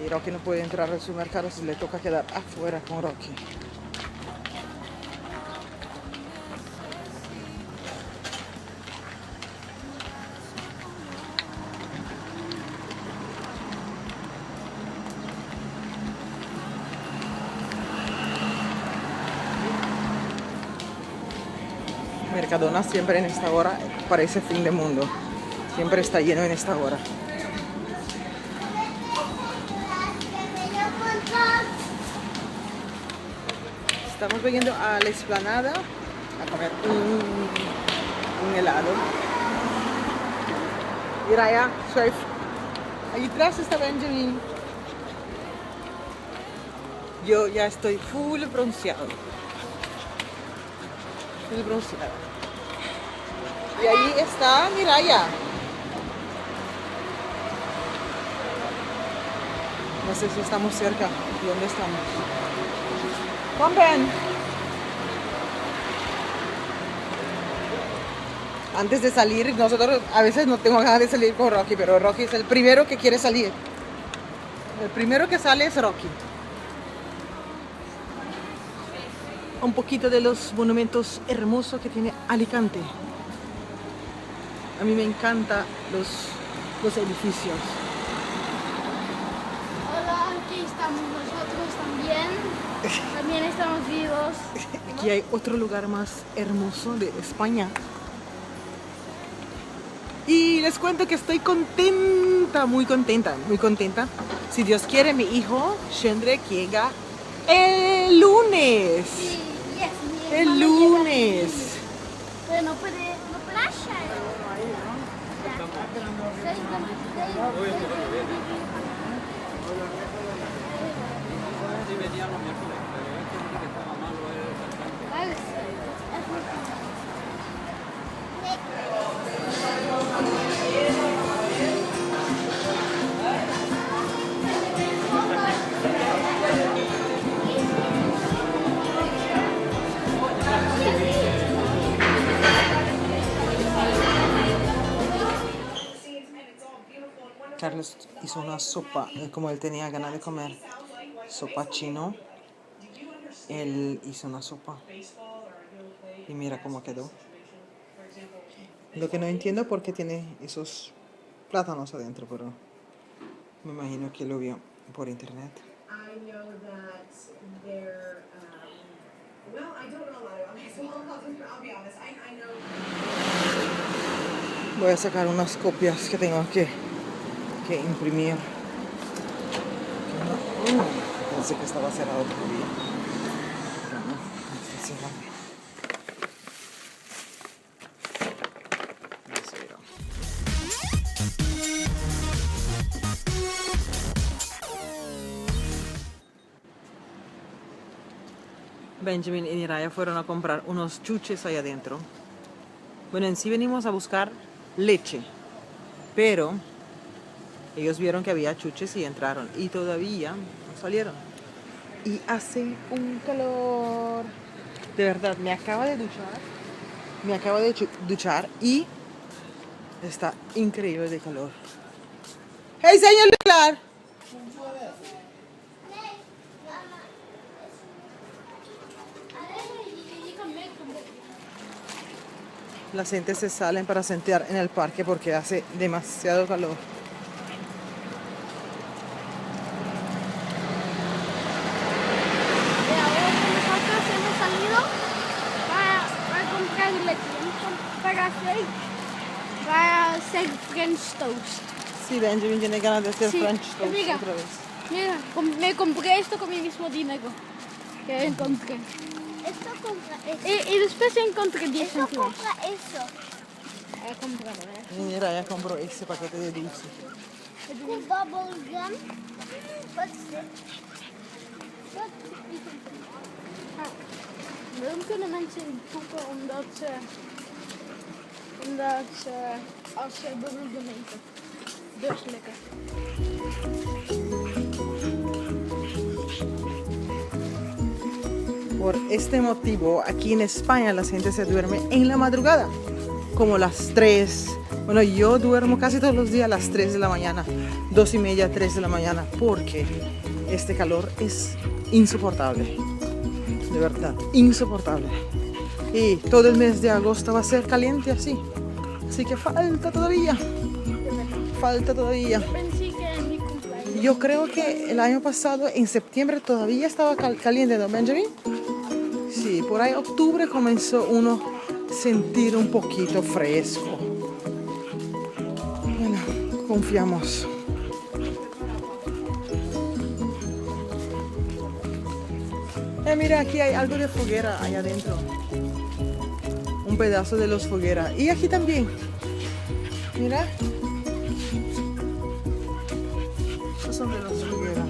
Y Rocky no puede entrar al supermercado, si le toca quedar afuera con Rocky. Mercadona siempre en esta hora parece fin del mundo. Siempre está lleno en esta hora. Estamos yendo a la explanada a comer un helado. Mira allá, surf. Allí atrás está Benjamin. Yo ya estoy full bronceado. Y ahí está Miraya. No sé si estamos cerca. ¿Dónde estamos? Juan Ben. Antes de salir, nosotros a veces no tengo ganas de salir con Rocky, pero Rocky es el primero que quiere salir. El primero que sale es Rocky. Un poquito de los monumentos hermosos que tiene Alicante. A mí me encantan los edificios. Hola, aquí estamos nosotros también. También estamos vivos. Aquí hay otro lugar más hermoso de España. Y les cuento que estoy contenta, muy contenta, muy contenta. Si Dios quiere, mi hijo Shendrek llega el lunes. Sí, yes, mi El hermano lunes. llega. Pero no puede, no playa. Carlos hizo una sopa, como él tenía ganas de comer sopa chino, él hizo una sopa y mira cómo quedó. Lo que no entiendo por qué tiene esos plátanos adentro, pero me imagino que lo vio por internet. I know that they're, well, I don't know a lot about baseball, I'll be honest. I know. Voy a sacar unas copias que tengo que imprimir. Pensé que estaba cerrado todavía. Pero no, está cerrado. Benjamin y Niraya fueron a comprar unos chuches ahí adentro. Bueno, en sí venimos a buscar leche, pero ellos vieron que había chuches y entraron y todavía no salieron. Y hace un calor. De verdad, me acabo de duchar y está increíble de calor. ¡Hey, señor Leclerc! La gente se salen para sentar en el parque porque hace demasiado calor. Y ahora nosotros hemos salido para comprar leche, para hacer French toast. Sí, Benjamin tiene ganas de hacer Sí, French toast mira. otra vez. Mira, me compré esto con mi mismo dinero que encontré. Esto compra eso. Y después encontré 10 Esto céntimos. compra eso. He comprado, ¿eh? Y mira, ya compró ese paquete de dulce. Cool bubble gum. What's it? Waarom kunnen mensen poepen omdat als ze bubblegum eten? Dus lekker. Por este motivo, aquí en España la gente se duerme en la madrugada, como las 3, Bueno, yo duermo casi todos los días a las 3 de la mañana, 2:30, 3 de la mañana, porque este calor es insoportable. De verdad, insoportable. Y todo el mes de agosto va a ser caliente así. Así que falta todavía. Falta todavía. Pensé que en mi cumpleaños. Yo creo que el año pasado, en septiembre, todavía estaba caliente, ¿no, Benjamin? Sí, por ahí octubre comenzó uno a sentir un poquito fresco. Bueno, confiamos. Mira, aquí hay algo de foguera allá adentro. Un pedazo de los fogueras. Y aquí también. Mira. Estos son de las fogueras.